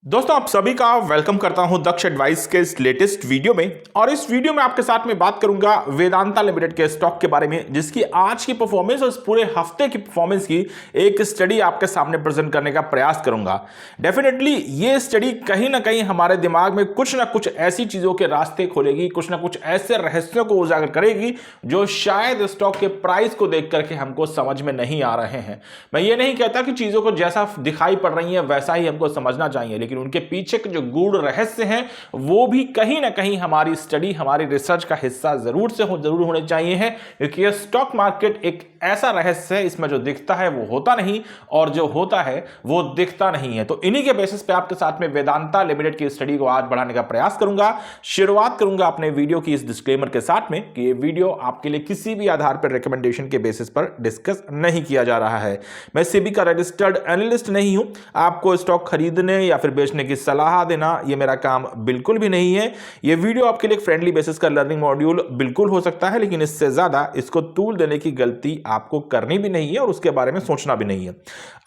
दोस्तों आप सभी का वेलकम करता हूं दक्ष एडवाइस के इस लेटेस्ट वीडियो में। और इस वीडियो में आपके साथ में बात करूंगा वेदांता लिमिटेड के स्टॉक के बारे में, जिसकी आज की परफॉर्मेंस और इस पूरे हफ्ते की परफॉर्मेंस की एक स्टडी आपके सामने प्रेजेंट करने का प्रयास करूंगा। डेफिनेटली ये स्टडी कहीं ना कहीं हमारे दिमाग में कुछ ना कुछ ऐसी चीजों के रास्ते खोलेगी, कुछ ना कुछ ऐसे रहस्यों को उजागर करेगी जो शायद स्टॉक के प्राइस को देख करके हमको समझ में नहीं आ रहे हैं। मैं ये नहीं कहता कि चीजों को जैसा दिखाई पड़ रही है वैसा ही हमको समझना चाहिए, लेकिन उनके पीछे के जो गूढ़ रहस्य हैं वो भी कहीं ना कहीं हमारी स्टडी, हमारी रिसर्च का हिस्सा जरूर होने चाहिए हैं। क्योंकि ये स्टॉक मार्केट एक ऐसा रहस्य है, इसमें जो दिखता है वो होता नहीं और जो होता है वो दिखता नहीं है। तो इन्हीं के बेसिस पे आपके साथ में वेदांता लिमिटेड की स्टडी को आज बढ़ाने का प्रयास करूंगा। शुरुआत करूंगा अपने वीडियो की इस डिस्क्लेमर के साथ में कि ये वीडियो आपके लिए किसी भी आधार पर रिकमेंडेशन के बेसिस पर डिस्कस नहीं किया जा रहा है। मैं सेबी का रजिस्टर्ड एनालिस्ट नहीं हूं। आपको स्टॉक खरीदने या फिर बेचने की सलाह देना ये मेरा काम बिल्कुल भी नहीं है। ये वीडियो आपके लिए एक फ्रेंडली बेसिस का लर्निंग मॉड्यूल बिल्कुल हो सकता है, लेकिन इससे ज्यादा इसको तूल देने की गलती आपको करनी भी नहीं है और उसके बारे में सोचना भी नहीं है।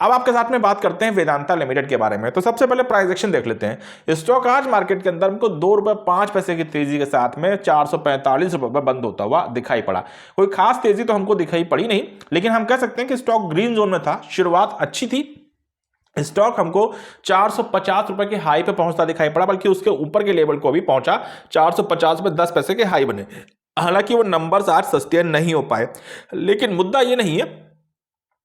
अब आपके साथ में बात करते हैं वेदांता लिमिटेड के बारे में। तो सबसे पहले प्राइस एक्शन देख लेते हैं। स्टॉक आज मार्केट के अंदर हमको ₹2.05 की तेजी के साथ में ₹445 पर बंद होता हुआ दिखाई पड़ा। कोई खास तेजी तो हमको दिखाई पड़ी नहीं, लेकिन हम कह सकते हैं कि स्टॉक ग्रीन जोन में था। शुरुआत अच्छी थी। स्टॉक हमको ₹450 के हाई पे पहुंचता दिखाई पड़ा, बल्कि उसके ऊपर के लेवल को भी पहुंचा। ₹450 के हाई बने। हालांकि वो नंबर्स आज सस्टेन नहीं हो पाए, लेकिन मुद्दा ये नहीं है,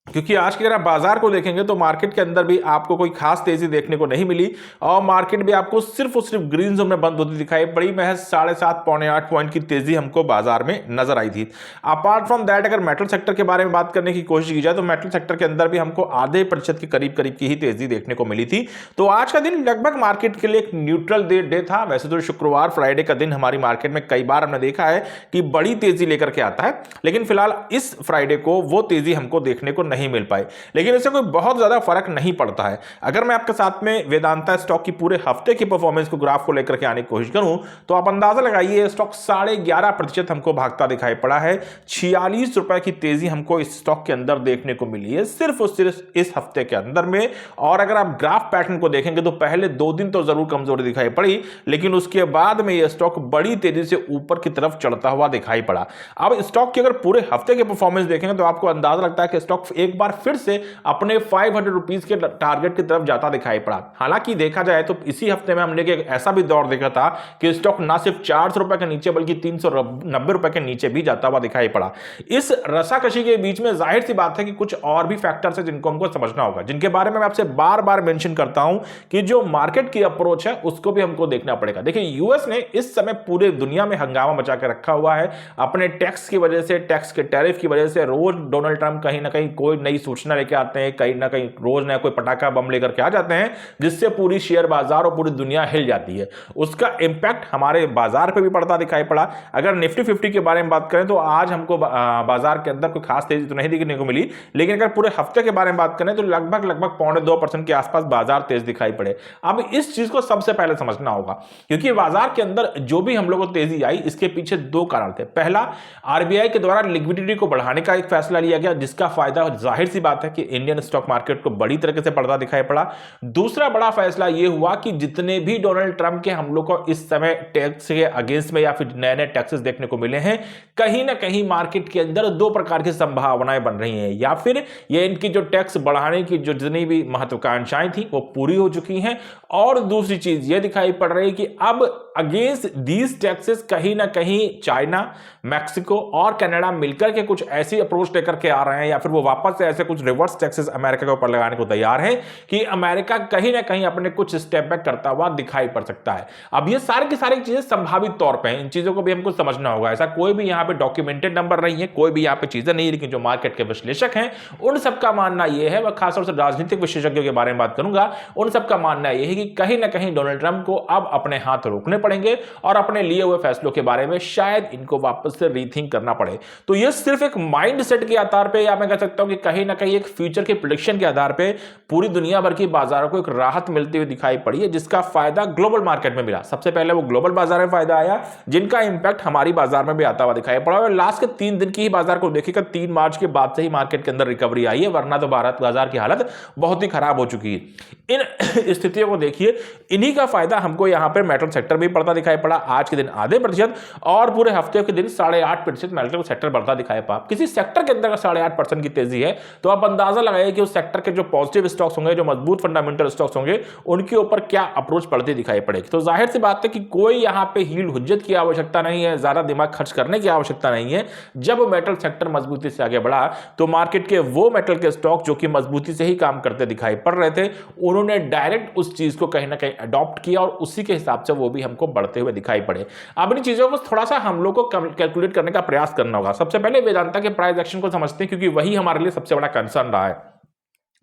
क्योंकि आज के अगर आप बाजार को देखेंगे तो मार्केट के अंदर भी आपको कोई खास तेजी देखने को नहीं मिली और मार्केट भी आपको सिर्फ और सिर्फ ग्रीन जोन में बंद होती दिखाई पड़ी। महज 7.5 पौने 8 पॉइंट की तेजी हमको बाजार में नजर आई थी। अपार्ट फ्रॉम दैट अगर मेटल सेक्टर के बारे में बात करने की कोशिश की जाए तो मेटल सेक्टर के अंदर भी हमको आधे प्रतिशत के करीब करीब की ही तेजी देखने को मिली थी। तो आज का दिन लगभग मार्केट के लिए एक न्यूट्रल डे था। वैसे तो शुक्रवार फ्राइडे का दिन हमारी मार्केट में कई बार हमने देखा है कि बड़ी तेजी लेकर के आता है, लेकिन फिलहाल इस फ्राइडे को वो तेजी हमको देखने को नहीं मिल पाई। लेकिन इससे कोई बहुत ज्यादा फर्क नहीं पड़ता है। अगर मैं आपके साथ में वेदांता स्टॉक की पूरे हफ्ते की परफॉर्मेंस को ग्राफ को लेकर के आने की कोशिश करूं तो आप अंदाजा लगाइए, स्टॉक 11.5% हमको भागता दिखाई पड़ा है। ₹46 की तेजी हमको इस स्टॉक के अंदर देखने को मिली है सिर्फ और सिर्फ इस हफ्ते के अंदर में। और अगर आप ग्राफ पैटर्न को देखेंगे तो पहले 2 दिन तो जरूर कमजोरी दिखाई पड़ी, लेकिन उसके बाद में यह स्टॉक बड़ी तेजी से ऊपर की तरफ चढ़ता हुआ दिखाई पड़ा। अब स्टॉक की अगर पूरे हफ्ते की परफॉर्मेंस देखेंगे तो आपको अंदाजा लगता है कि स्टॉक एक बार फिर से अपने ₹500 के टारगेट की तरफ जाता दिखाई पड़ा। हालांकि देखा जाए तो इसी हफ्ते में हमने एक ऐसा भी दौर देखा था कि स्टॉक ना सिर्फ ₹400 के नीचे बल्कि ₹390 के नीचे भी जाता हुआ दिखाई पड़ा। इस रसाकशी के बीच में जाहिर सी बात है कि कुछ और भी फैक्टर्स है जिनको हमको समझना होगा, जिनके बारे में मैं आपसे बार बार मेंशन करता हूं कि जो मार्केट की अप्रोच है उसको भी हमको देखना पड़ेगा। देखिए, यूएस ने इस समय पूरे दुनिया में हंगामा मचा के रखा हुआ है अपने टैक्स की वजह से, टैक्स के टैरिफ की वजह से। रोज डोनाल्ड ट्रंप कहीं ना कहीं कोई नई सूचना लेके आते हैं, कहीं ना कहीं रोज नया कोई पटाखा बम लेकर के आ जाते हैं, जिससे पूरी शेयर बाजार और पूरी दुनिया हिल जाती है। उसका इंपैक्ट हमारे बाजार पे भी पड़ता दिखाई पड़ा। अगर निफ्टी 50 के बारे में बात करें तो आज हमको बाजार के अंदर कोई खास तेजी तो नहीं देखने को मिली, लेकिन अगर पूरे हफ्ते के बारे में बात करें तो लगभग पौने 2% के आसपास बाजार तेज दिखाई पड़े। अब इस चीज को सबसे पहले समझना होगा, क्योंकि बाजार के अंदर जो भी हम लोगों को तेजी आई इसके पीछे 2 कारण थे। पहला, आरबीआई के द्वारा लिक्विडिटी को बढ़ाने का एक फैसला लिया गया, जिसका फायदा जाहिर सी बात है कि इंडियन स्टॉक मार्केट को बड़ी तरीके से पड़ता दिखाई पड़ा। दूसरा बड़ा फैसला यह हुआ कि जितने भी डोनाल्ड ट्रंप के हम लोग को इस समय टैक्स के अगेंस्ट में या फिर नए नए टैक्सेस देखने को मिले हैं, कहीं ना कहीं मार्केट के अंदर 2 प्रकार की संभावनाएं बन रही हैं। या फिर ये इनकी जो टैक्स बढ़ाने की जो जितनी भी महत्वाकांक्षाएं थी वो पूरी हो चुकी हैं, और दूसरी चीज ये दिखाई पड़ रही है कि अब अगेंस्ट दीज टैक्सेस कहीं ना कहीं चाइना, मैक्सिको और कनाडा मिलकर के कुछ ऐसी अप्रोच लेकर के आ रहे हैं, या फिर वो वापस से ऐसे कुछ रिवर्स टैक्सेस अमेरिका के ऊपर लगाने को तैयार है कि अमेरिका कहीं ना कहीं अपने कुछ स्टेप बैक करता हुआ दिखाई पड़ सकता है। अब ये सारी की सारी चीजें संभावित तौर पे हैं, इन चीजों को भी हमको समझना होगा। ऐसा कोई भी यहां पे डॉक्यूमेंटेड नंबर नहीं है, कोई भी यहां पे चीजें नहीं है, लेकिन जो मार्केट के विश्लेषक हैं उन सबका मानना यह है, वह खासतौर से राजनीतिक विशेषज्ञों के बारे में बात करूंगा, उन सबका मानना यह है कि कहीं ना कहीं डोनाल्ड ट्रंप को अब अपने हाथ रोकने पड़ेंगे और अपने लिए हुए फैसलों के बारे में शायद इनको वापस से रीथिंक करना पड़े। तो यह सिर्फ एक माइंड सेट के आधार पर, या मैं कह सकता हूं कि कहीं ना कहीं एक फ्यूचर के प्रेडिक्शन के आधार पे पूरी दुनिया भर की बाजारों को एक राहत मिलती हुई दिखाई पड़ी है, जिसका फायदा ग्लोबल मार्केट में मिला। सबसे पहले वो ग्लोबल बाजार में फायदा आया, जिनका इंपैक्ट हमारी बाजार में भी आता हुआ दिखाई पड़ा। और लास्ट के 3 दिन की ही बाजार को देखिएगा, 3 मार्च के बाद से ही मार्केट के अंदर रिकवरी आई है, वरना तो भारत बाजार की हालत बहुत ही खराब हो चुकी है। इन स्थितियों को देखिए, इन्हीं का फायदा हमको यहां पर मेटल सेक्टर भी बढ़ता दिखाई पड़ा। आज के दिन आधे प्रतिशत और पूरे हफ्ते के दिन 8.5% मेटल सेक्टर बढ़ता दिखाई पड़ा। किसी सेक्टर के अंदर 8.5% की तेजी है तो आप अंदाजा लगाइए कि उस सेक्टर के जो पॉजिटिव स्टॉक्स होंगे, जो मजबूत फंडामेंटल स्टॉक्स होंगे, उनके ऊपर क्या अप्रोच पड़ती दिखाई पड़ेगी। तो जाहिर सी बात है कि कोई यहां पे हील हुज्जत की आवश्यकता नहीं है, ज्यादा दिमाग खर्च करने की आवश्यकता नहीं है। जब मेटल सेक्टर मजबूती से आगे बढ़ा तो मार्केट के वो मेटल के स्टॉक जो कि मजबूती से ही काम करते दिखाई पड़ रहे थे, उन्होंने डायरेक्ट उस चीज को कहीं ना कहीं अडॉप्ट किया और उसी के हिसाब से वो भी हमको बढ़ते हुए दिखाई पड़े। अब इन चीजों को थोड़ा सा हम लोग को कैलकुलेट करने का प्रयास करना होगा। सबसे पहले वेदांता के प्राइस एक्शन को समझते हैं, क्योंकि वही हमारे लिए सबसे बड़ा कंसर्न रहा है।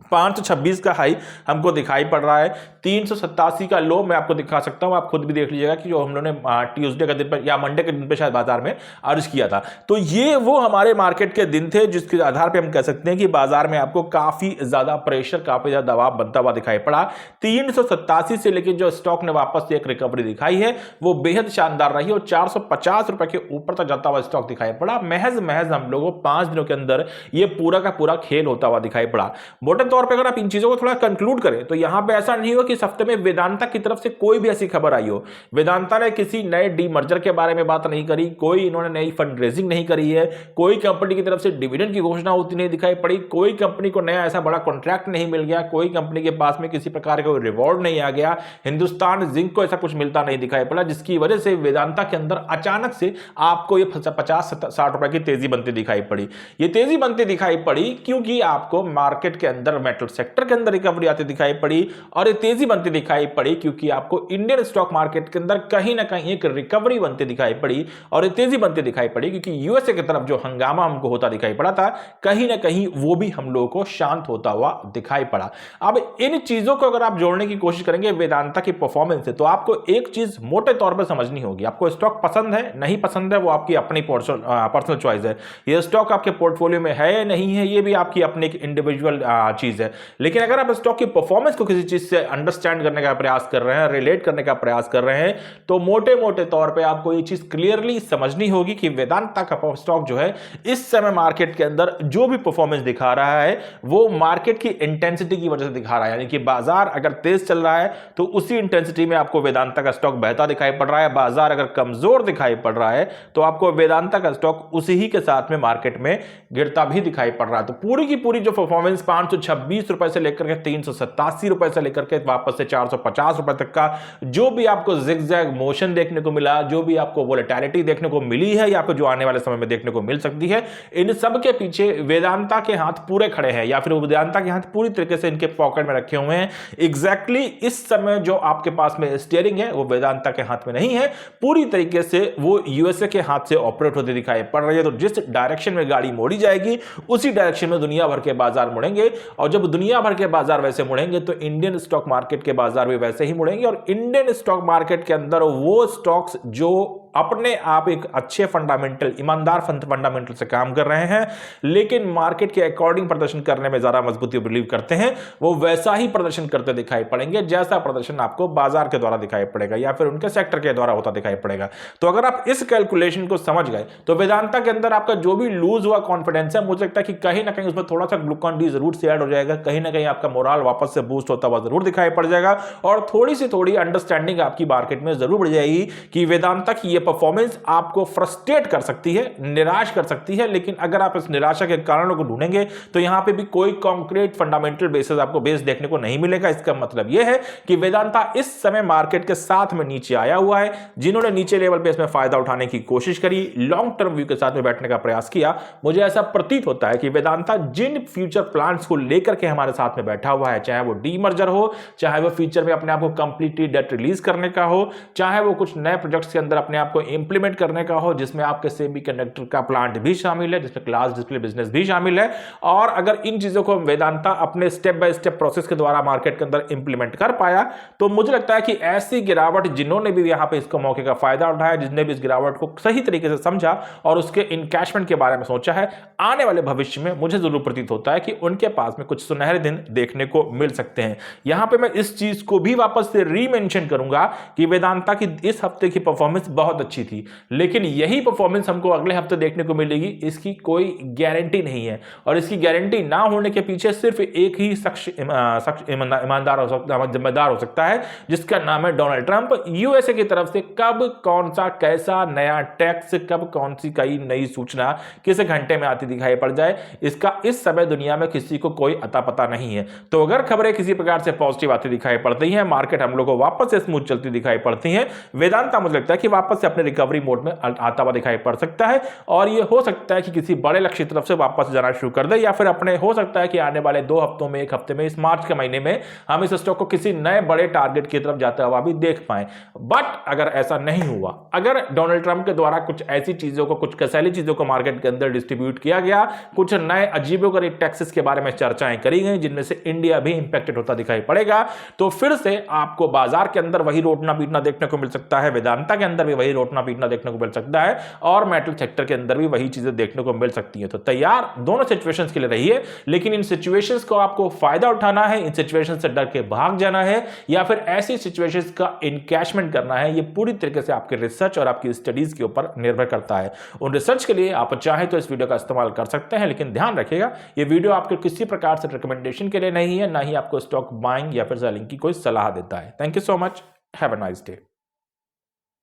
526 का हाई हमको दिखाई पड़ रहा है, 387 का लो मैं आपको दिखा सकता हूं, आप खुद भी देख लीजिएगा कि जो हम लोगों ने ट्यूसडे के दिन पर या मंडे के दिन पे शायद बाजार में अर्ज किया था। तो ये वो हमारे मार्केट के दिन थे जिसके आधार पे हम कह सकते हैं कि बाजार में आपको काफी ज्यादा प्रेशर, काफी ज्यादा दबाव बनता हुआ दिखाई पड़ा। 387 से लेकर जो स्टॉक ने वापस से एक रिकवरी दिखाई है वो बेहद शानदार रही और 450 रुपए के ऊपर तक जाता हुआ स्टॉक दिखाई पड़ा। महज हम लोगों 5 दिनों के अंदर ये पूरा का पूरा खेल होता हुआ दिखाई पड़ा। मोटे तौर पे अगर आप इन चीजों को थोड़ा कंक्लूड करें तो यहां पे ऐसा नहीं हो कि इस हफ्ते में वेदांता की तरफ से कोई भी ऐसी खबर आई हो। वेदांता ने किसी नए डीमर्जर के बारे में बात नहीं करी, कोई इन्होंने नई फंड रेजिंग नहीं करी है, कोई कंपनी की तरफ से डिविडेंड की घोषणा होती नहीं दिखाई पड़ी, कोई कंपनी को नया ऐसा बड़ा कॉन्ट्रैक्ट नहीं मिल गया, कोई कंपनी के पास में किसी प्रकार का रिवॉर्ड नहीं आ गया, हिंदुस्तान जिंक को ऐसा कुछ मिलता नहीं दिखाई पड़ा, जिसकी वजह से वेदांता के अंदर अचानक से आपको ये 50-60 रुपए की तेजी बनती दिखाई पड़ी। ये तेजी बनती दिखाई पड़ी क्योंकि आपको मार्केट के अंदर मेटल सेक्टर के अंदर रिकवरी आती दिखाई पड़ी और ये तेजी बनती दिखाई पड़ी क्योंकि आपको इंडियन स्टॉक मार्केट के अंदर कहीं ना कहीं एक रिकवरी बनती दिखाई पड़ी और ये तेजी बनती दिखाई पड़ी क्योंकि यूएसए की तरफ जो हंगामा हमको होता दिखाई पड़ा था, कहीं ना कहीं वो भी हम लोगों को शांत होता हुआ दिखाई पड़ा। अब इन चीजों को अगर आप जोड़ने की कोशिश करेंगे वेदांता की परफॉर्मेंस से, तो आपको एक चीज मोटे तौर पर समझनी होगी। आपको स्टॉक पसंद है नहीं पसंद है वो आपकी अपनी पर्सनल चॉइस है। ये स्टॉक आपके पोर्टफोलियो में है नहीं है ये भी आपकी अपनी एक इंडिविजुअल चीज है। लेकिन अगर आप स्टॉक की परफॉर्मेंस को किसी चीज से अंडरस्टैंड करने का प्रयास कर रहे हैं, रिलेट करने का प्रयास कर रहे हैं, तो मोटे मोटे तौर पे आपको ये चीज क्लियरली समझनी होगी कि वेदांता का स्टॉक जो है इस समय मार्केट के अंदर जो भी परफॉर्मेंस दिखा रहा है वो मार्केट की इंटेंसिटी की वजह से दिखा रहा है। यानी कि बाजार अगर तेज चल रहा है तो उसी इंटेंसिटी में आपको वेदांता का स्टॉक बहता दिखाई पड़ रहा है, बाजार अगर कमजोर दिखाई पड़ रहा है तो आपको वेदांता का स्टॉक उसी ही के साथ में मार्केट में गिरता भी दिखाई पड़ रहा है। तो पूरी की पूरी जो परफॉर्मेंस 526 रुपए से लेकर के 387 रुपए से लेकर के वापस से 450 रुपए तक का जो भी आपको जिगजैग मोशन देखने को मिला, जो भी आपको वोलेटिलिटी देखने को मिली है या फिर जो आने वाले समय में देखने को मिल सकती है, इन सब के पीछे वेदांता के हाथ पूरे खड़े हैं या फिर वेदांता के हाथ पूरी तरीके से इनके पॉकेट में रखे हुए हैं। एग्जैक्टली इस समय जो आपके पास में स्टीयरिंग है वो वेदांता के हाथ में नहीं है, पूरी तरीके से वो यूएसए के हाथ से ऑपरेट होती दिखाई पड़ रही है। तो जिस डायरेक्शन में गाड़ी मोड़ी जाएगी उसी डायरेक्शन में दुनिया भर के बाजार मुड़ेंगे और जब दुनिया भर के बाजार वैसे मुड़ेंगे तो इंडियन स्टॉक मार्केट के बाजार भी वैसे ही मुड़ेंगे और इंडियन स्टॉक मार्केट के अंदर वो स्टॉक्स जो अपने आप एक अच्छे फंडामेंटल, ईमानदार फंडामेंटल से काम कर रहे हैं लेकिन मार्केट के अकॉर्डिंग प्रदर्शन करने में ज्यादा मजबूती बिलीव करते हैं, वो वैसा ही प्रदर्शन करते दिखाई पड़ेंगे जैसा प्रदर्शन आपको बाजार के द्वारा दिखाई पड़ेगा या फिर उनके सेक्टर के द्वारा होता दिखाई पड़ेगा। तो अगर आप इस कैलकुलेशन को समझ गए तो वेदांता के अंदर आपका जो भी लूज हुआ कॉन्फिडेंस है, मुझे लगता है कि कहीं ना कहीं उसमें थोड़ा सा ग्लूकॉन डी जरूर से ऐड हो जाएगा, कहीं ना कहीं आपका मोराल वापस से बूस्ट होता हुआ जरूर दिखाई पड़ जाएगा और थोड़ी अंडरस्टैंडिंग आपकी मार्केट में जरूर बढ़ जाएगी कि वेदांता की यह परफॉर्मेंस आपको फ्रस्ट्रेट कर सकती है, निराश कर सकती है। लेकिन अगर आप इस निराशा के कारणों को ढूंढेंगे तो यहां पे भी कोई कॉन्क्रीट फंडामेंटल बेसिस आपको बेस देखने को नहीं मिलेगा। इसका मतलब यह है कि वेदांता इस समय मार्केट के साथ में नीचे आया हुआ है। जिन्होंने नीचे लेवल पे इसमें फायदा उठाने की कोशिश करी, लॉन्ग टर्म व्यू के साथ में बैठने का प्रयास किया, मुझे ऐसा प्रतीत होता है कि वेदांता जिन फ्यूचर प्लान्स को लेकर के हमारे साथ में बैठा हुआ है, चाहे वो डीमर्जर हो, चाहे वो फ्यूचर में अपने आप को कंप्लीटली डेट रिलीज करने का हो, चाहे वो कुछ नए प्रोजेक्ट्स के अंदर अपने आप आपको इंप्लीमेंट करने का हो, जिसमें आपके सेमीकंडक्टर का प्लांट भी शामिल है, जिसमें ग्लास डिस्प्ले बिजनेस भी शामिल है, और अगर इन चीजों को वेदांता अपने स्टेप बाय स्टेप प्रोसेस के द्वारा मार्केट के अंदर इंप्लीमेंट कर पाया, तो मुझे लगता है कि ऐसी गिरावट जिन्होंने भी यहां पे इसको मौके का फायदा उठाया, जिसने भी इस गिरावट को सही तरीके से समझा और उसके इनकैशमेंट के बारे में सोचा है, आने वाले भविष्य में मुझे जरूर प्रतीत होता है कि उनके पास में कुछ सुनहरे दिन देखने को मिल सकते हैं। यहां पे मैं इस चीज को भी वापस से रीमेंशन करूंगा कि वेदांता की इस हफ्ते की परफॉर्मेंस बहुत अच्छी थी, लेकिन यही परफॉर्मेंस हमको अगले हफ्ते देखने को मिलेगी, इसकी कोई गारंटी नहीं है। और इसकी गारंटी ना होने के पीछे सिर्फ एक ही शख्स ईमानदार हो सकता, जिम्मेदार हो सकता है, जिसका नाम है डोनाल्ड ट्रंप। यूएसए की तरफ से कब कौन सा कैसा नया टैक्स, कब कौन सी कई नई सूचना किस घंटे में आती दिखाई पड़ जाए, इसका इस समय दुनिया में किसी को कोई अता पता नहीं है। तो अगर खबरें किसी प्रकार से पॉजिटिव आती दिखाई पड़ती हैं, मार्केट हम लोग को वापस से स्मूथ चलती दिखाई पड़ती है, वेदांता मुझे लगता है कि वापस से अपने रिकवरी मोड में आता हुआ दिखाई पड़ सकता है। और यह हो सकता है कि किसी बड़े लक्ष्य की तरफ से वापस जाना शुरू कर दे, या फिर अपने हो सकता है कि आने वाले 2 हफ्तों में, 1 हफ्ते में, इस मार्च के महीने में हम इस स्टॉक को किसी नए बड़े टारगेट की तरफ जाता हुआ भी देख पाए। बट अगर ऐसा नहीं हुआ, अगर डोनाल्ड ट्रंप के द्वारा कुछ ऐसी चीजों को, कुछ कसैली चीजों को मार्केट के अंदर डिस्ट्रीब्यूट किया गया, कुछ नए अजीबोगरीब टैक्सेस के बारे में चर्चाएं करी गई, जिनमें से इंडिया भी इंपैक्टेड होता दिखाई पड़ेगा, तो फिर से आपको बाजार के अंदर वही रोटना पीटना देखने को मिल सकता है, वेदांता के अंदर भी वही रोटना पीटना देखने को मिल सकता है, और मेटल सेक्टर के अंदर भी वही चीजें देखने को मिल सकती है। तो तैयार दोनों सिचुएशंस के लिए रहिए, लेकिन इन सिचुएशंस को आपको फायदा उठाना है, इन सिचुएशंस से डर के भाग जाना है, या फिर ऐसी सिचुएशंस का इनकैशमेंट करना है, ये पूरी तरीके से आपके रिसर्च और आपकी स्टडीज के ऊपर निर्भर करता है। उन रिसर्च के लिए आप चाहें तो इस वीडियो का इस्तेमाल कर सकते हैं, लेकिन ध्यान रखिएगा ये वीडियो आपके किसी प्रकार से रिकमेंडेशन के लिए नहीं है, ना ही आपको स्टॉक बाइंग या फिर सेलिंग की कोई सलाह देता है। Thank you so much, have a nice day.